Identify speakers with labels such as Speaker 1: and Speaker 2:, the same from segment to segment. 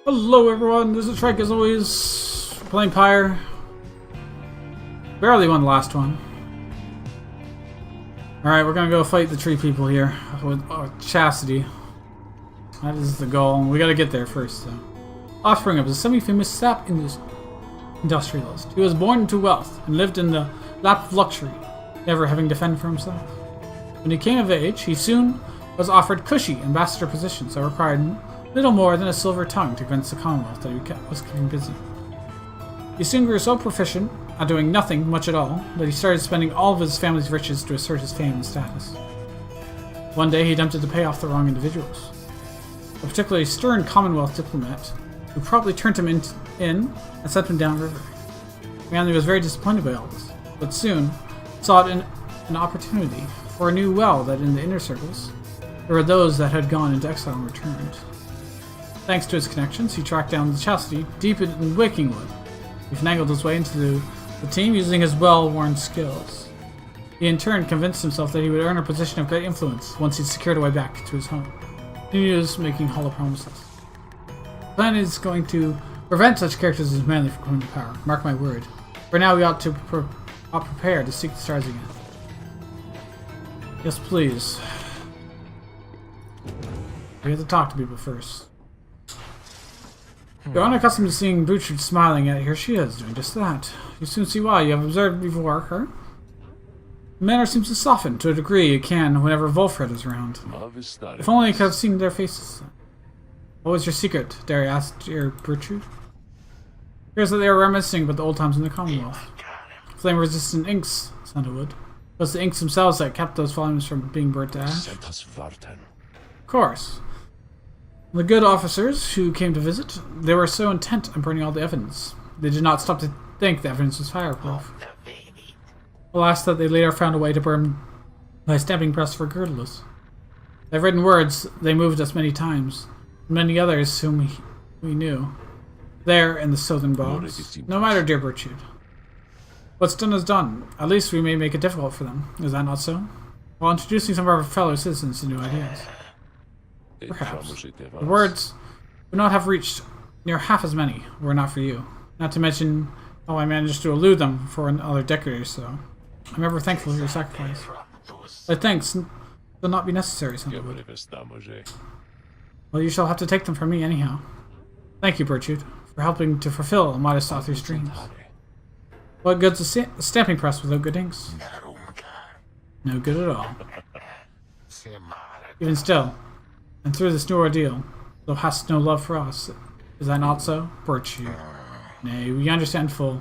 Speaker 1: Hello everyone, this is Shrike as always, playing Pyre. Barely won the last one. Alright, we're gonna go fight the tree people here with Chastity. That is the goal. We gotta get there first though. Offspring of a semi-famous sap industrialist. He was born into wealth and lived in the lap of luxury, never having to fend for himself. When he came of age, he soon was offered cushy ambassador positions that required little more than a silver tongue to convince the Commonwealth that he was keeping busy. He soon grew so proficient at doing nothing much at all that he started spending all of his family's riches to assert his fame and status. One day he attempted to pay off the wrong individuals. A particularly stern Commonwealth diplomat who promptly turned him in and sent him downriver. Manley was very disappointed by all this, but soon saw it in an opportunity for a new well that in the inner circles there were those that had gone into exile and returned. Thanks to his connections, he tracked down the Chastity deep in Wikingwood. He finagled his way into the team using his well-worn skills. He in turn convinced himself that he would earn a position of great influence once he secured a way back to his home. He was making hollow promises. The plan is going to prevent such characters as Manley from coming to power. Mark my word. For now, we ought to prepare to seek the stars again. Yes, please. We have to talk to people first. You're unaccustomed to seeing Butchert smiling, yet here she is, doing just that. You soon see why. You have observed before her. The manner seems to soften to a degree it can whenever Wolfred is around. If only I could have seen their faces. What was your secret? Derry asked dear Butchert. Here's that they were reminiscing about the old times in the Commonwealth. Flame-resistant inks, Sandalwood. It was the inks themselves that kept those volumes from being burnt to ash. Of course. The good officers who came to visit, they were so intent on burning all the evidence. They did not stop to think the evidence was fireproof. Alas, that they later found a way to burn my stamping press for girdless. They've written words, they moved us many times. Many others whom we knew. There in the southern bogs. No matter, dear Bertrude. What's done is done. At least we may make it difficult for them. Is that not so? While introducing some of our fellow citizens to new ideas. Perhaps. The words would not have reached near half as many were it not for you. Not to mention how I managed to elude them for another decade or so. I'm ever thankful for your sacrifice. But thanks will not be necessary, Sandalwood. Well, you shall have to take them from me anyhow. Thank you, Bertrude, for helping to fulfill a modest author's dreams. What good's a stamping press without good inks? No good at all. Even still, and through this new ordeal, thou hast no love for us. Is that not so? Bertrude. Nay, we understand full.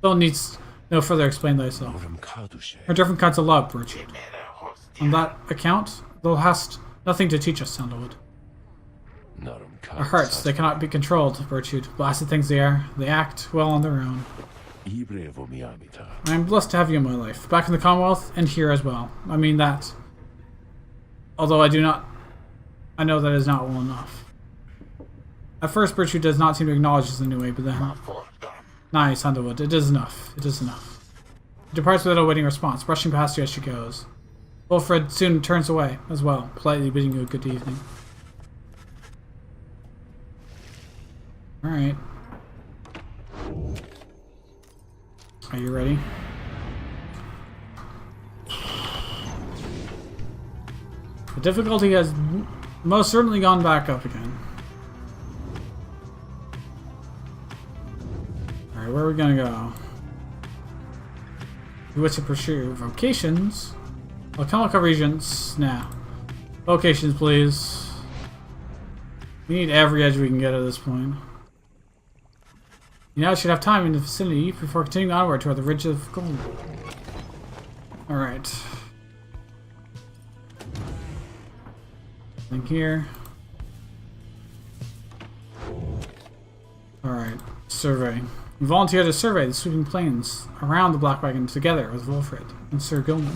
Speaker 1: Thou needs no further explain thyself. Are different kinds of love, Bertrude. On that account, thou hast nothing to teach us, Sandalwood. Our hearts, they cannot be controlled, Bertrude. Blasted things they are. They act well on their own. I am blessed to have you in my life, back in the Commonwealth, and here as well. I mean that. Although I know that is not well enough. At first, Bertrude does not seem to acknowledge this in any way, but then... Nice, Sandalwood. It is enough. It is enough. She departs without awaiting a response, brushing past you as she goes. Wolfred soon turns away, as well, politely bidding you a good evening. Alright. Are you ready? The difficulty has most certainly gone back up again. Alright, where are we gonna go? We wish to pursue vocations. Alchemical regions. Nah. Vocations, please. We need every edge we can get at this point. You now should have time in the vicinity before continuing onward toward the Ridge of Gold. Alright. Think here. Alright. Survey. You volunteer to survey the sweeping plains around the Black Wagon together with Wolfred and Sir Gilman.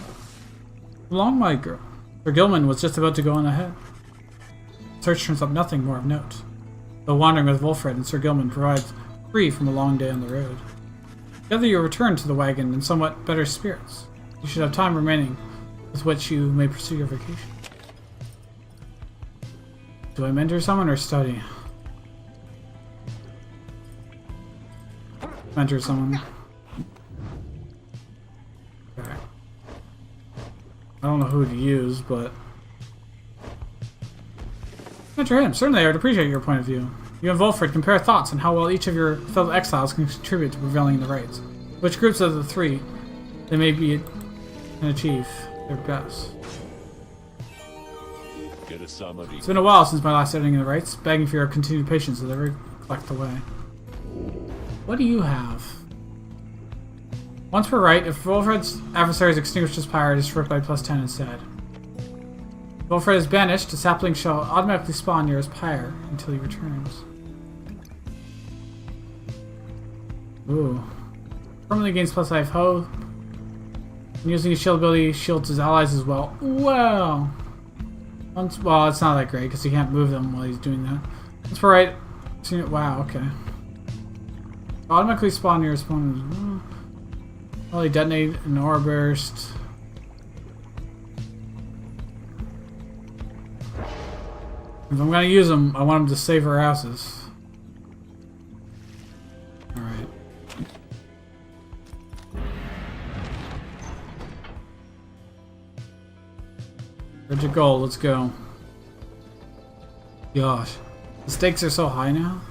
Speaker 1: Along, my girl. Sir Gilman was just about to go on ahead. Search turns up nothing more of note. Though wandering with Wolfred and Sir Gilman provides free from a long day on the road. Together you return to the wagon in somewhat better spirits. You should have time remaining with which you may pursue your vacation. Do I mentor someone or study? mentor someone. Okay. I don't know who to use, but... Mentor him. Certainly, I would appreciate your point of view. You and Volfred compare thoughts on how well each of your fellow exiles can contribute to prevailing the rights. Which groups of the three they may be and achieve their best. It's been a while since my last outing in the rights, begging for your continued patience as I reflect away. What do you have? Once per right, if Volfred's adversaries extinguish his pyre, it is struck by +10 instead. If Volfred is banished, a sapling shall automatically spawn near his pyre until he returns. Ooh. Permanently gains +5 hope. And using his shield ability, shields his allies as well. Well, well, it's not that great because he can't move them while he's doing that. That's right. Wow, okay. Automatically spawn near his opponent. Probably detonate an aura burst. If I'm gonna use them, I want them to save our asses. Alright. Bridge of gold, let's go. Gosh. The stakes are so high now.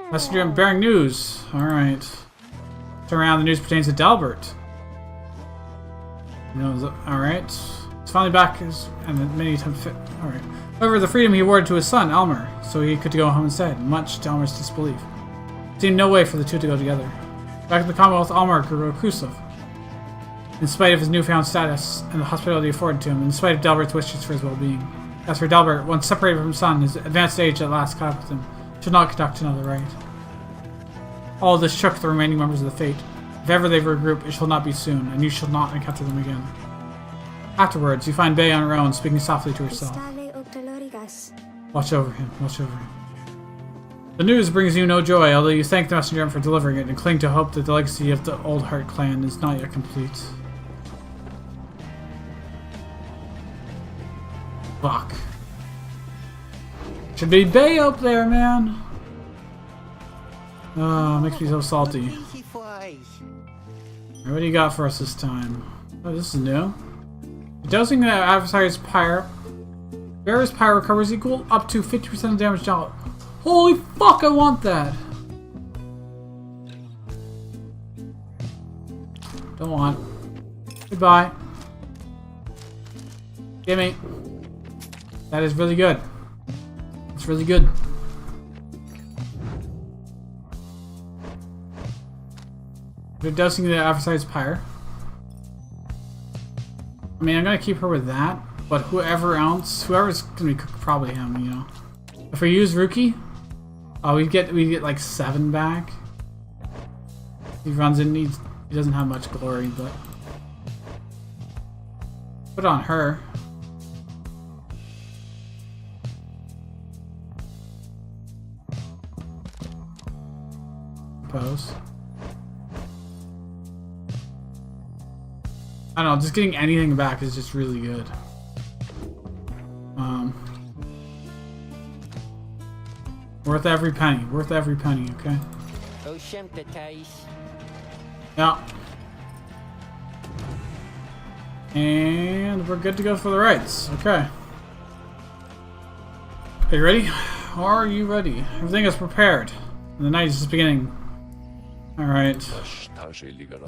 Speaker 1: Messenger bearing news. Alright. Turn around, the news pertains to Dalbert. Alright. It's finally back and many times fit. Alright. However, the freedom he awarded to his son, Elmer, so he could go home instead, much to Elmer's disbelief. There seemed no way for the two to go together. Back in the Commonwealth, Elmer grew reclusive. In spite of his newfound status and the hospitality afforded to him, in spite of Dalbert's wishes for his well-being. As for Dalbert, once separated from his son, his advanced age at last caught up with him, should not conduct another rite. All this shook the remaining members of the Fate. If ever they regroup, it shall not be soon, and you shall not encounter them again. Afterwards, you find Bay on her own, speaking softly to herself. Watch over him, watch over him. The news brings you no joy, although you thank the messenger for delivering it and cling to hope that the legacy of the Old Heart clan is not yet complete. Fuck. Should be Bay up there, man. Makes me so salty. What do you got for us this time? Oh, this is new. Dosing the adversary's pyre. Bearer's pyre recovers equal up to 50% of damage dealt. Holy fuck, I want that! Don't want. Goodbye. Gimme. That is really good. It's really good. They're dosing the adversary's pyre. I mean, I'm gonna keep her with that, but whoever's gonna be probably him, you know. If we use Rookie, we get like 7 back. He runs in, he doesn't have much glory, but put on her. Suppose. I don't know, just getting anything back is just really good. Worth every penny. Worth every penny, okay? Yeah. And we're good to go for the rights. Okay. Are you ready? Are you ready? Everything is prepared. And the night is just beginning. Alright. I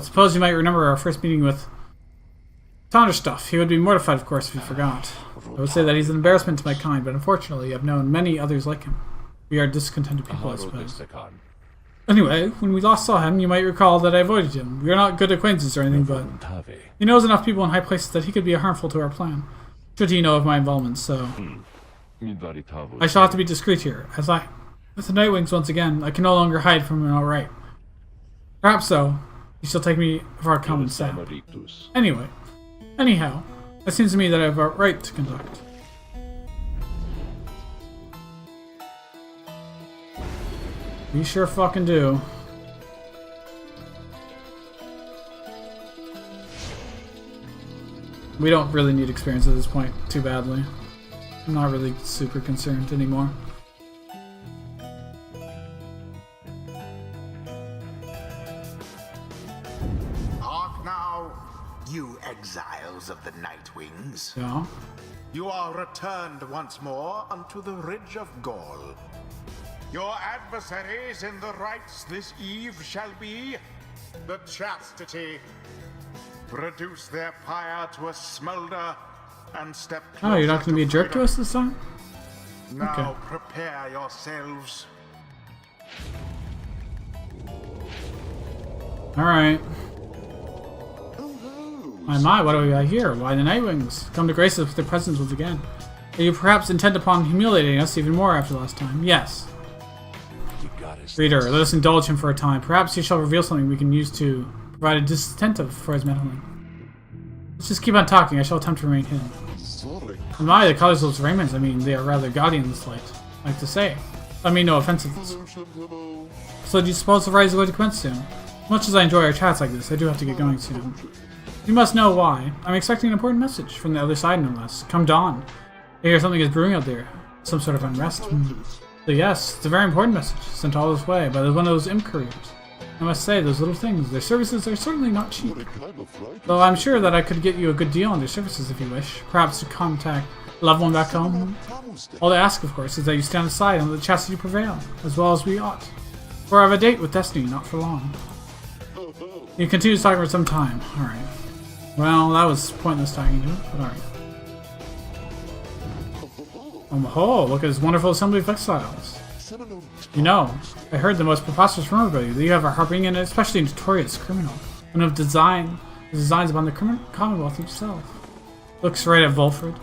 Speaker 1: suppose you might remember our first meeting with Thunderstuff. He would be mortified, of course, if he forgot. I would say that he's an embarrassment to my kind, but unfortunately I've known many others like him. We are discontented people, I suppose. Anyway, when we last saw him, you might recall that I avoided him. We are not good acquaintances or anything, but he knows enough people in high places that he could be harmful to our plan, should he know of my involvement, so I shall have to be discreet here. As with the Nightwings once again, I can no longer hide from him outright. Perhaps so, he shall take me for a common sap. Anyhow, it seems to me that I have a right to conduct. You sure fucking do. We don't really need experience at this point too badly. I'm not really super concerned anymore.
Speaker 2: Now, you exiles of the Nightwings.
Speaker 1: Yeah.
Speaker 2: You are returned once more unto the Ridge of Gaul. Your adversaries in the rites this eve shall be the Chastity. Reduce their pyre to a smolder and step closer.
Speaker 1: Oh, you're not going to be a jerk to us this time?
Speaker 2: Now
Speaker 1: Okay.
Speaker 2: prepare yourselves.
Speaker 1: Alright. My, what do we got here? Why the Nightwings? Come to grace us with their presence once again. Are you perhaps intent upon humiliating us even more after last time? Yes. Reader, let us indulge him for a time. Perhaps he shall reveal something we can use to provide a disincentive for his meddling. Let's just keep on talking. I shall attempt to remain hidden. My, the colors of those raiments, I mean, they are rather gaudy in this light. I like to say. I mean no offenses. So do you suppose the ride is going to commence soon? Much as I enjoy our chats like this, I do have to get going soon. You must know why. I'm expecting an important message from the other side, no less. Come dawn. I hear something is brewing out there. Some sort of unrest. So yes, it's a very important message, sent all this way by one of those imp couriers. I must say, those little things, their services are certainly not cheap. Though I'm sure that I could get you a good deal on their services if you wish. Perhaps to contact a loved one back home. All they ask, of course, is that you stand aside and let the chastity prevail, as well as we ought. For I have a date with Destiny, not for long. You continue talking for some time. Alright. Well, that was pointless talking to you, but alright. Oh, look at this wonderful assembly of exiles. You know, I heard the most preposterous rumor about you, that you have a harping and especially notorious criminal. One of designs upon the Commonwealth itself. Looks right at Volfred.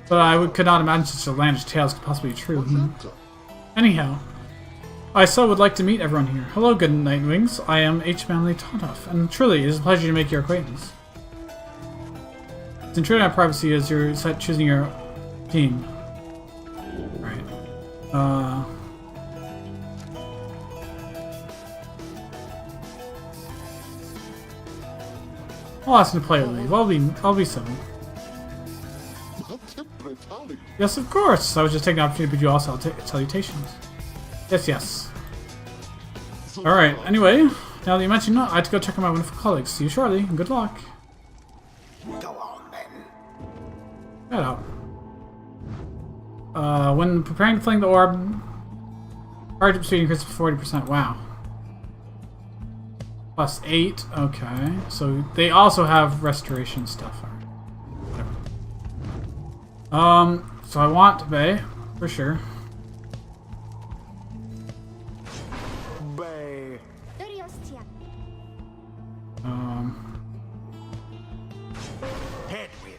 Speaker 1: But I could not imagine such outlandish tales could possibly be true. Anyhow, I so would like to meet everyone here. Hello, good Nightwings. I am H. Manley Totoff, and truly, it is a pleasure to make your acquaintance. It's intruding on privacy as you're choosing your team. Right. I'll ask him to play with me. I'll be 7. Yes, of course. I was just taking the opportunity to bid you all salutations. Yes. Alright, anyway, now that you mentioned that, I have to go check on my wonderful colleagues. See you shortly, and good luck.
Speaker 2: Go on, then.
Speaker 1: Get out. When preparing to fling the orb, charge speed increases 40%. Wow. Plus 8. Okay. So they also have restoration stuff. Whatever. So I want Bay, for sure.
Speaker 2: Bay. Headwind.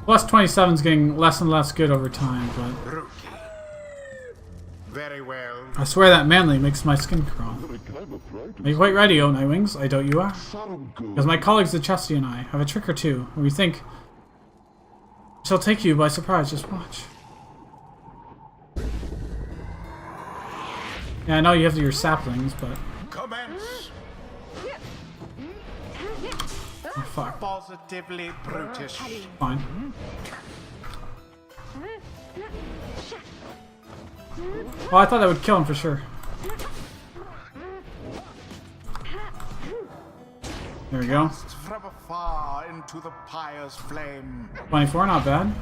Speaker 1: Plus 27 is getting less and less good over time, but
Speaker 2: Rookie. Very well.
Speaker 1: I swear that Manly makes my skin crawl. Are you quite ready, O Nightwings? I doubt you are. Because my colleagues the Chastity and I have a trick or two, and we think shall take you by surprise. Just watch. Yeah, I know you have your saplings, but
Speaker 2: Commence.
Speaker 1: oh, fuck.
Speaker 2: Positively brutish.
Speaker 1: Fine. Well, I thought that would kill him for sure. There we go.
Speaker 2: From afar into the pyre's flame.
Speaker 1: 24, not bad.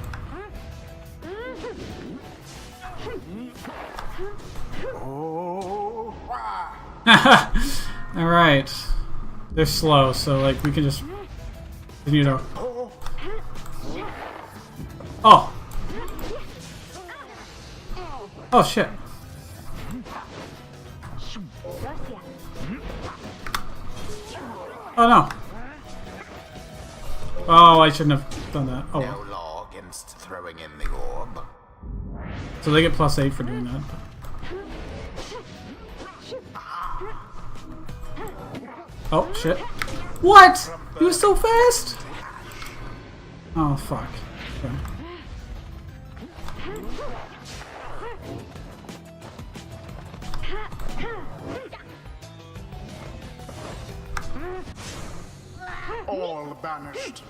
Speaker 2: Oh,
Speaker 1: Alright. They're slow, so like we can just continue to. Oh! Oh shit. Oh no. Oh, I shouldn't have done that. Oh
Speaker 2: no
Speaker 1: well.
Speaker 2: law against throwing in the orb.
Speaker 1: So they get plus 8 for doing that. Oh shit. What? He was so fast? Oh fuck. Okay.
Speaker 2: All banished.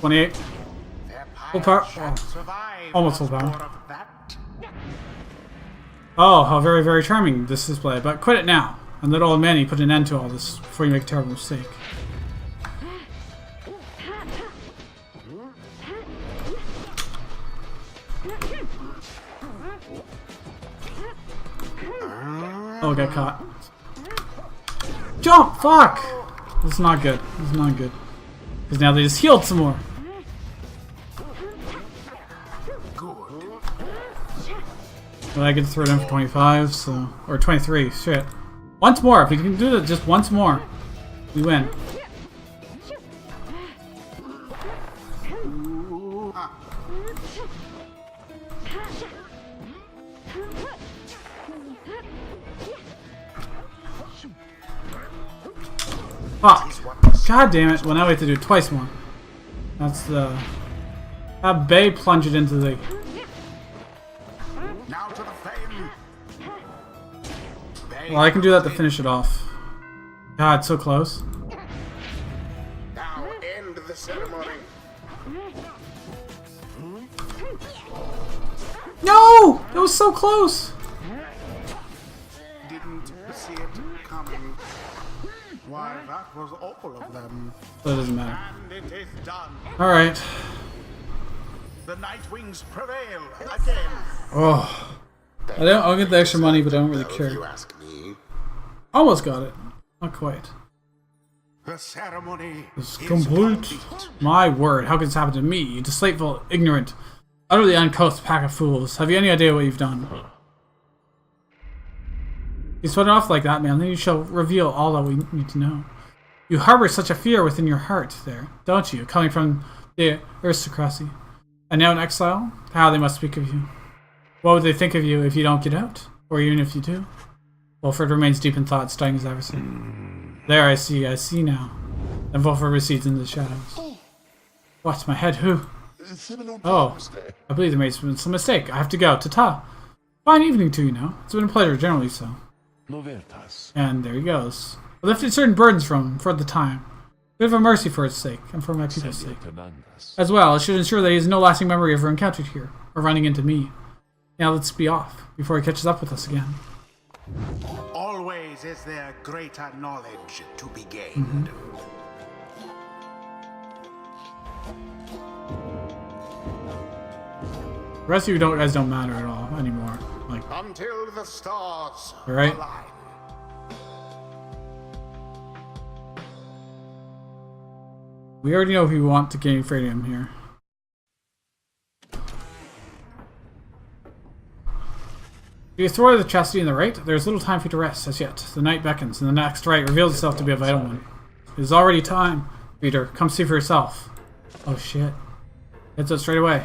Speaker 1: 28.
Speaker 2: Their
Speaker 1: Full power.
Speaker 2: pyre shan't survive
Speaker 1: Almost full
Speaker 2: much
Speaker 1: power.
Speaker 2: more of that.
Speaker 1: Oh, how very, very charming this display. But quit it now. And that old man, he put an end to all this before you make a terrible mistake. Oh, got caught. Jump! Fuck! This is not good. This is not good. Because now they just healed some more. Well, I get to throw it in for 25, so... Or 23, shit. Once more! If we can do it just once more, we win. Oh, god damn it. Well, now we have to do it twice more. That's the... Have Bay plunge it into the...
Speaker 2: Now to the flame.
Speaker 1: Well, I can do that to finish it off. God, so close.
Speaker 2: Now end the ceremony.
Speaker 1: No! That was so close!
Speaker 2: Didn't see it coming. Why, that was awful of them.
Speaker 1: That doesn't matter.
Speaker 2: And it is done.
Speaker 1: Alright.
Speaker 2: The Nightwings prevail again.
Speaker 1: Oh. I'll get the extra money, but I don't really care.
Speaker 2: You ask me.
Speaker 1: Almost got it. Not quite.
Speaker 2: The ceremony
Speaker 1: It's complete. My word, how could this happen to me? You dislateful, ignorant, utterly uncouth pack of fools. Have you any idea what you've done? You sweat it off like that, man, then you shall reveal all that we need to know. You harbor such a fear within your heart there, don't you? Coming from the aristocracy. And now in exile? How they must speak of you. What would they think of you if you don't get out? Or even if you do? Wolford remains deep in thought, studying his adversary. There, I see now. Then Wolford recedes into the shadows. What, my head, who? Oh, I believe there may have been some mistake. I have to go. Ta-ta. Fine evening to you now. It's been a pleasure, generally so. And there he goes. I lifted certain burdens from him for the time. Bit of a mercy for his sake, and for my people's sake. As well, it should ensure that he has no lasting memory of ever encountered here, or running into me. Now let's be off, before he catches up with us again.
Speaker 2: Always is there greater knowledge to be gained.
Speaker 1: The rest of you guys don't matter at all anymore. Like,
Speaker 2: Until the stars
Speaker 1: Alright.
Speaker 2: align.
Speaker 1: We already know if we want to gain Fradium here. If you throw the chastity in the right, there is little time for you to rest as yet. The night beckons, and the next right reveals itself to be a vital one. It is already time. Reader, come see for yourself. Oh shit. Heads up straight away.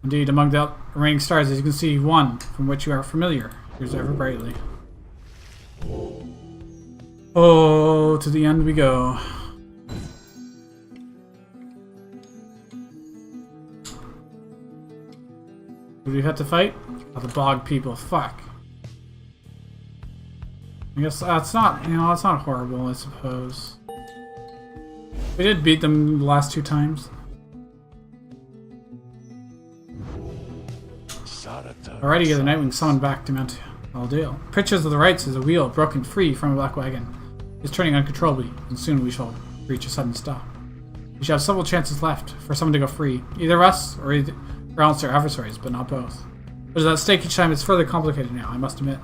Speaker 1: Indeed, among the remaining stars, as you can see, one from which you are familiar, appears ever brightly. Oh, to the end we go. Who do we have to fight? Oh, the bog people. Fuck. I guess that's not, that's not horrible, I suppose. We did beat them the last 2 times. Alrighty, the Nightwing summoned back to Mount Aldale. Pictures of the rights is a wheel broken free from a black wagon. It's turning uncontrollably, and soon we shall reach a sudden stop. We shall have several chances left for someone to go free. Either us, or else their adversaries, but not both. What is at stake each time is further complicated now, I must admit,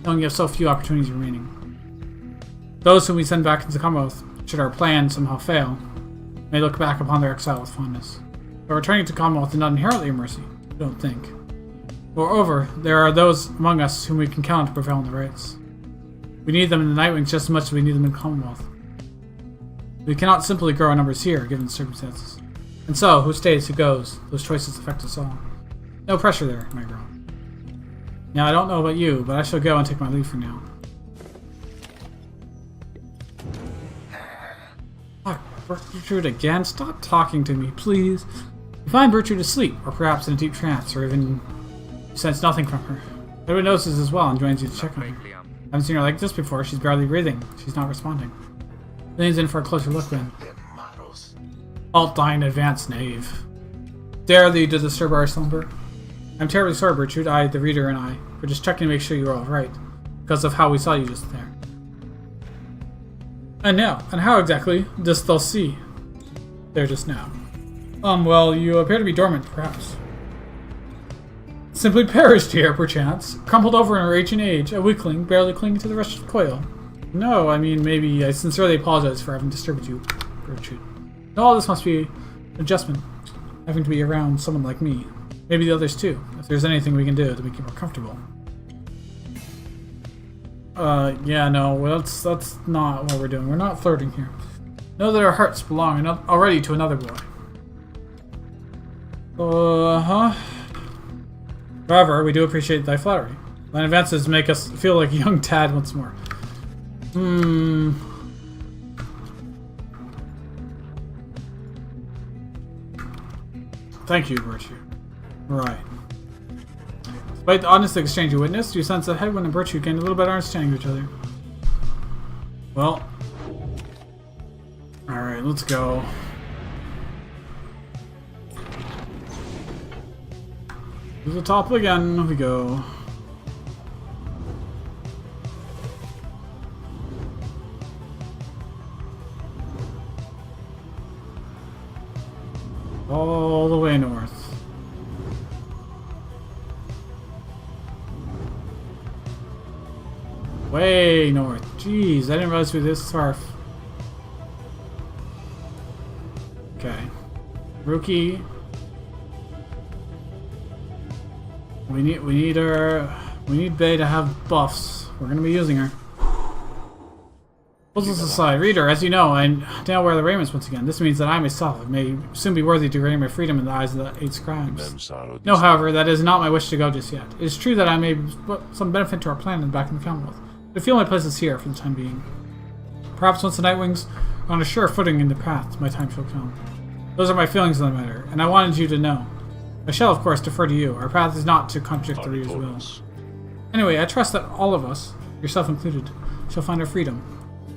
Speaker 1: knowing you have so few opportunities remaining. Those whom we send back into the Commonwealth, should our plan somehow fail, may look back upon their exile with fondness. But returning to Commonwealth is not inherently a mercy, I don't think. Moreover, there are those among us whom we can count to prevail on the rights. We need them in the Nightwings just as much as we need them in the Commonwealth. We cannot simply grow our numbers here, given the circumstances. And so, who stays, who goes, those choices affect us all. No pressure there, my girl. Now, I don't know about you, but I shall go and take my leave for now. Fuck, Bertrude again? Stop talking to me, please. You find Bertrude asleep, or perhaps in a deep trance, or even you sense nothing from her. Everyone notices as well and joins you to check on her. I haven't seen her like this before. She's barely breathing. She's not responding. Leans in for a closer look then. Alt thine advance, knave. Dare thee to disturb our slumber? I'm terribly sorry, Bertrude, I, the reader, and I, for just checking to make sure you're all right. because of how we saw you just there. And now, and how exactly dost thou see there just now? Well, you appear to be dormant, perhaps. Simply perished here, perchance. Crumpled over in her ancient age, a weakling, barely clinging to the wretched coil. No, I mean, maybe I sincerely apologize for having disturbed you, Gertrude. No, this must be an adjustment, having to be around someone like me. Maybe the others too, if there's anything we can do to make you more comfortable. Yeah, no, that's not what we're doing. We're not flirting here. Know that our hearts belong already to another boy. However, we do appreciate thy flattery. Thine advances make us feel like a young tad once more. Thank you, Virtue. Right. Despite the honest exchange you witnessed, you sense that Headwind and Virtue gained a little better understanding of each other. Well. Alright, let's go. To the top again we go. All the way north. Way north. Jeez, I didn't realize we were this far. Okay. Rookie. We need Bay to have buffs. We're gonna be using her. Puzzles aside, reader, as you know, I now wear the raiments once again. This means that I myself may soon be worthy to regain my freedom in the eyes of the 8 scribes. No, however, that is not my wish to go just yet. It is true that I may put some benefit to our plan and back in the Commonwealth. I feel my place is here for the time being. Perhaps once the Nightwings are on a sure footing in the path, my time shall come. Those are my feelings on the matter, and I wanted you to know. I shall, of course, defer to you. Our path is not to contradict the reader's will. Anyway, I trust that all of us, yourself included, shall find our freedom.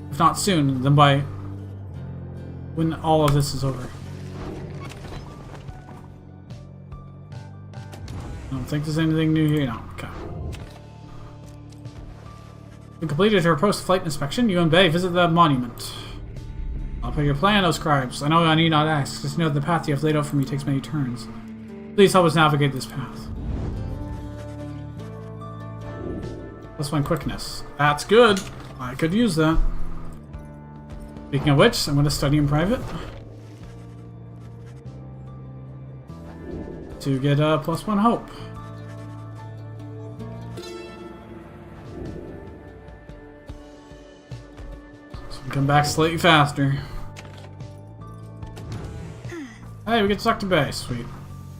Speaker 1: If not soon, then by when all of this is over. I don't think there's anything new here. No, okay. We completed her post-flight inspection. You and Bay visit the monument. I'll put your plan, O scribes. I know I need not ask. Just know that the path you have laid out for me takes many turns. Please help us navigate this path. +1 quickness. That's good. I could use that. Speaking of which, I'm going to study in private. To get a +1 hope. So we come back slightly faster. Hey, we get to talk to Bay. Sweet.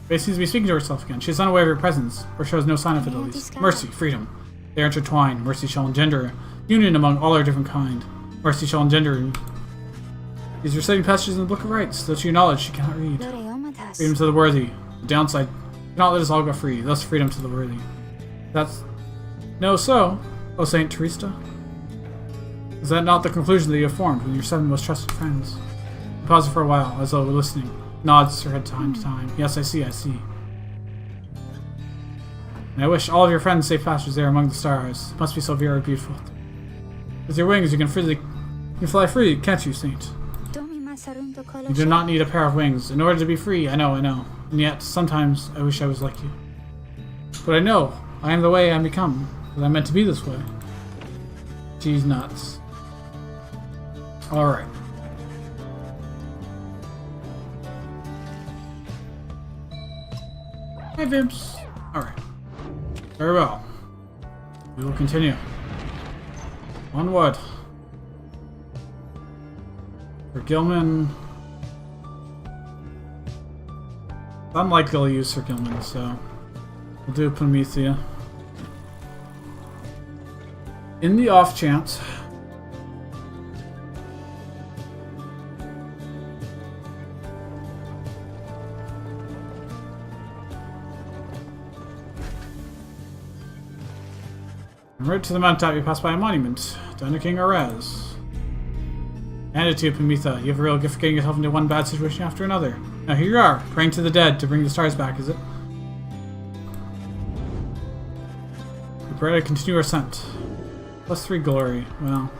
Speaker 1: Bay seems to be speaking to herself again. She is unaware of your presence, or shows no sign of it at least. Mercy, freedom. They are intertwined. Mercy shall engender union among all our different kind. Mercy shall engender. These reciting passages in the Book of Rights, that you acknowledge she cannot read. Freedom to the worthy. The downside. Cannot let us all go free. Thus freedom to the worthy. That's no so, O Saint Teresa. Is that not the conclusion that you have formed with your 7 most trusted friends? He pauses for a while, as though listening. Nods her head time to time. Yes, I see, I see. And I wish all of your friends safe passage there among the stars. It must be so very beautiful. With your wings, you can fly free, can't you, Saint? You do not need a pair of wings in order to be free. I know. And yet, sometimes I wish I was like you. But I know I am the way I am become, because I'm meant to be this way. Cheese nuts. Alright. Hi, Vimps. Alright. Very well. We will continue. Onward. For Gilman. Unlikely to use for Gilman, so we'll do Promethea. In the off chance. En route to the mountaintop, you pass by a monument. Donna King Arez. Hand it to you, Promethea. You have a real gift for getting yourself into one bad situation after another. Now here you are, praying to the dead to bring the stars back, is it? Prepare to continue our ascent. +3 glory. Well,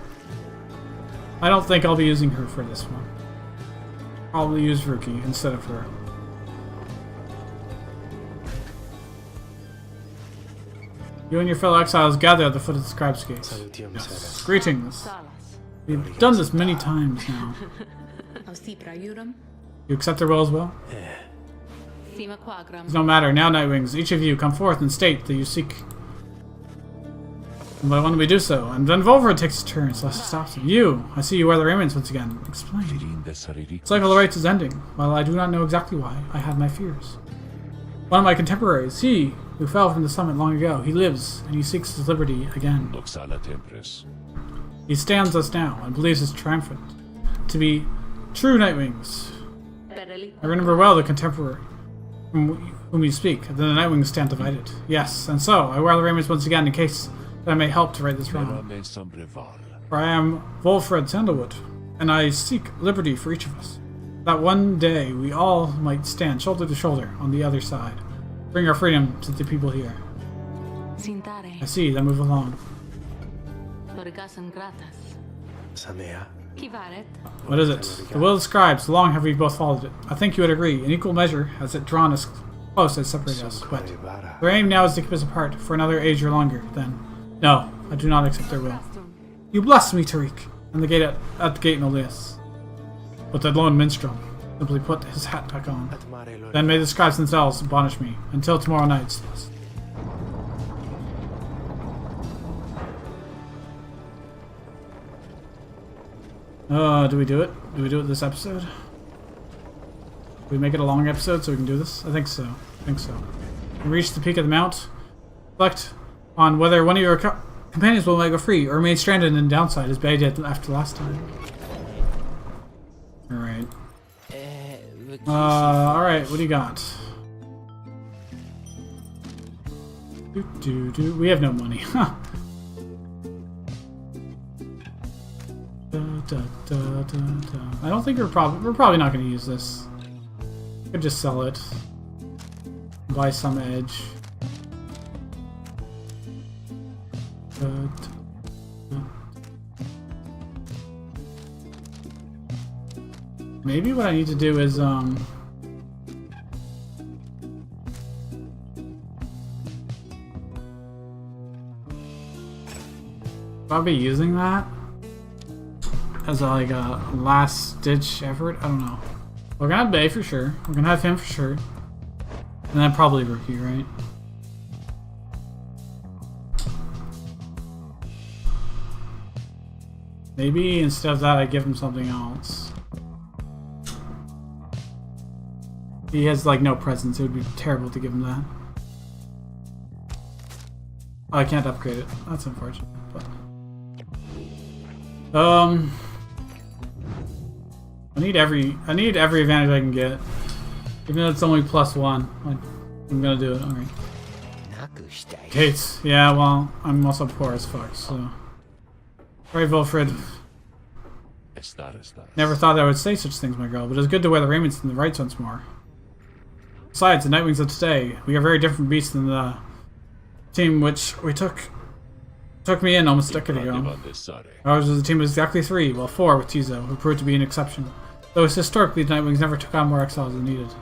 Speaker 1: I don't think I'll be using her for this one. Probably use Ruki instead of her. You and your fellow exiles gather at the foot of the Scribe's Gate. Yes. Greetings. We've done this many times now. You accept their will as well? It's no matter. Now, Nightwings, each of you come forth and state that you seek. And why don't we do so? And then Volver takes his turn, Celeste stops him. You! I see you wear the raiments once again. Explain. The cycle of rites is ending. While I do not know exactly why, I had my fears. One of my contemporaries, he who fell from the summit long ago, he lives, and he seeks his liberty again. He stands us now, and believes us triumphant. To be true Nightwings. I remember well the contemporary from whom you speak. Then the Nightwings stand divided. Yes, and so, I wear the raiments once again in case that I may help to right this wrong. For I am Wolfred Sandalwood, and I seek liberty for each of us. That one day we all might stand shoulder to shoulder on the other side. Bring our freedom to the people here. I see, then move along. What is it? The will of the scribes. Long have we both followed it. I think you would agree. In equal measure has it drawn us close as separated us. But their aim now is to keep us apart for another age or longer, then. No, I do not accept their will. You bless me, Tariq. And the gate at the gate, no less. But the lone minstrel simply put his hat back on. Then may the scribes themselves admonish me until tomorrow night. Do we do it? Do we do it this episode? Do we make it a long episode so we can do this? I think so. We reach the peak of the mount. Reflect on whether one of your companions will go free or remain stranded in the downside as Bay did after last time. Alright. Alright, what do you got? We have no money. I don't think we're probably not going to use this. Could just sell it. Buy some edge. Maybe what I need to do is I'll be using that as like a last ditch effort. I don't know. We're gonna have Bay for sure. We're gonna have him for sure. And then probably Rookie, right? Maybe instead of that I give him something else. He has like no presence. It would be terrible to give him that. Oh, I can't upgrade it. That's unfortunate. But I need every advantage I can get. Even though it's only +1. I'm gonna do it. Alright. Gates. Yeah, well, I'm also poor as fuck, so. Alright, Wilfred. Never thought I would say such things, my girl, but it's good to wear the raiments and the rights once more. Besides, the Nightwings of today, we are very different beasts than the team which we took me in almost a decade ago. Ours was a team of exactly 3, well 4 with Tizo, who proved to be an exception. Though historically the Nightwings never took on more exiles than needed.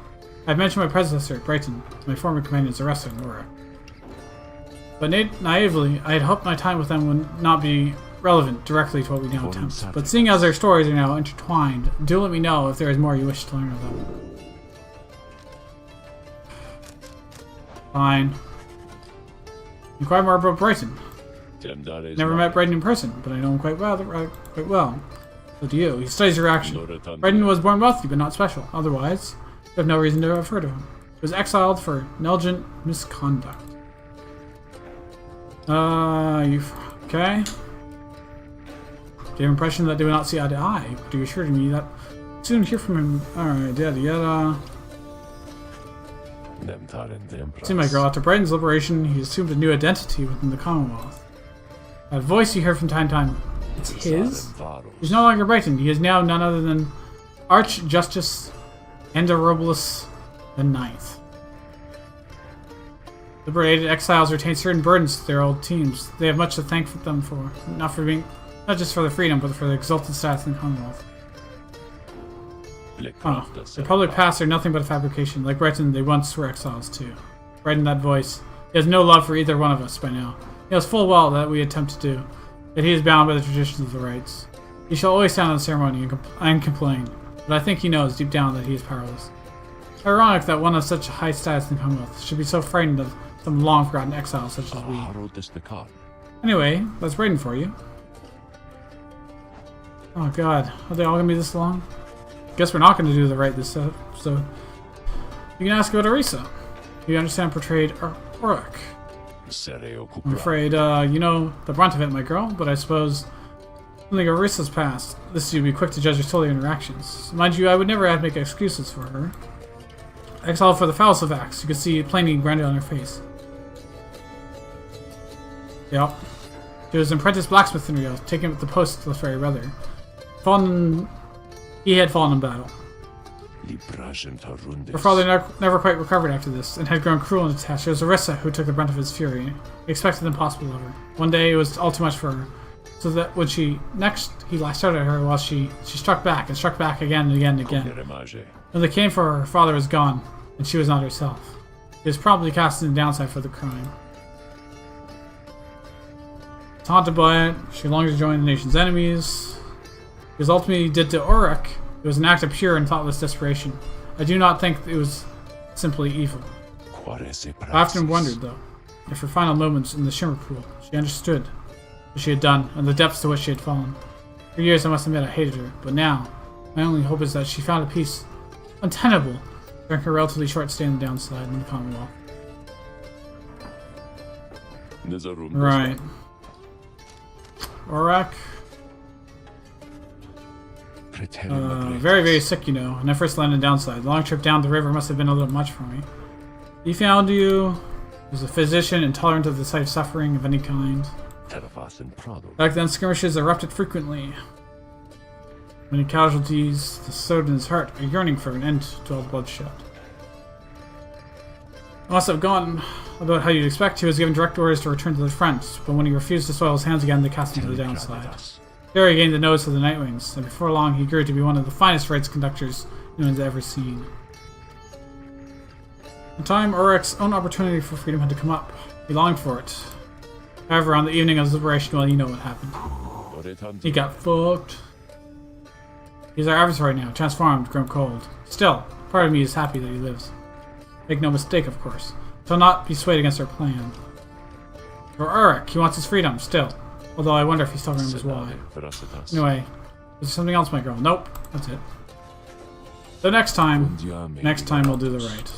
Speaker 1: I've mentioned my predecessor, Brighton, my former companions, Arresta and Nora. But naively, I had hoped my time with them would not be relevant directly to what we now attempt. But seeing as their stories are now intertwined, do let me know if there is more you wish to learn of them. Fine. Inquire more about Brighton. Never met Brighton in person, but I know him quite well. So do you. He studies your action. Brighton was born wealthy, but not special. Otherwise, you have no reason to have heard of him. He was exiled for negligent misconduct. Okay. Gave impression that they would not see eye to eye, but you assured me that soon hear from him. Alright, yada. See, my girl, after Brighton's liberation, he assumed a new identity within the Commonwealth. That voice you hear from time to time, it's his? He's no longer Brighton. He is now none other than Archjustice Enderobulus the Ninth. Liberated exiles retain certain burdens to their old teams. They have much to thank them for, not just for their freedom, but for their exalted status in the Commonwealth. Oh, the public past are nothing but a fabrication. Like Breton, they once were exiles too. Right in that voice. He has no love for either one of us by now. He knows full well that we attempt to do, that he is bound by the traditions of the rites. He shall always stand on the ceremony and complain, but I think he knows deep down that he is powerless. Ironic that one of such a high status in the Commonwealth should be so frightened of some long-forgotten exile such as we. Anyway, that's Brayden for you. Oh god, are they all gonna be this long? Guess we're not gonna do the right this episode. You can ask about Orisa. You understand portrayed Oric. I'm afraid, you know the brunt of it, my girl, but I suppose something Orisa's past. This you'd be quick to judge her solely interactions. Mind you, I would never have to make excuses for her. Exile for the foulest of acts. You could see it plainly branded on her face. Yep. She was an apprentice blacksmith in Rio, taken at the post to the fairy brother. He had fallen in battle. Her father never quite recovered after this, and had grown cruel and detached. It was Orisa who took the brunt of his fury. He expected the impossible of her. One day it was all too much for her, so that when he lashed out at her while she struck back, and struck back again and again and again. When they came for her, her father was gone, and she was not herself. He was probably casting the downside for the crime. Taunted by it, she longed to join the nation's enemies. Because ultimately did to Oric, it was an act of pure and thoughtless desperation. I do not think it was simply evil. I often wondered, though, if her final moments in the Shimmer Pool, she understood what she had done and the depths to which she had fallen. For years, I must admit, I hated her, but now, my only hope is that she found a peace untenable during her relatively short stay on the downside in the Commonwealth. Right. Oric. Very, very sick, you know. When I first landed downside, the long trip down the river must have been a little much for me. He found you. He was a physician, intolerant of the sight of suffering of any kind. Back then, skirmishes erupted frequently. Many casualties, the sword in his heart, a yearning for an end to all the bloodshed. I must have gone about how you'd expect. He was given direct orders to return to the front, but when he refused to soil his hands again, they cast him to the downside. There he gained the notice of the Nightwings, and before long he grew to be one of the finest rites conductors anyone has ever seen. In time, Urik's own opportunity for freedom had to come up. He longed for it. However, on the evening of his liberation, well, you know what happened. He got fucked. He's our adversary now, transformed, grown cold. Still, part of me is happy that he lives. Make no mistake, of course. Shall not be swayed against our plan. For Urik, he wants his freedom, still. Although I wonder if he still remembers why. Anyway, is there something else, my girl? Nope, that's it. So next time we'll do the right.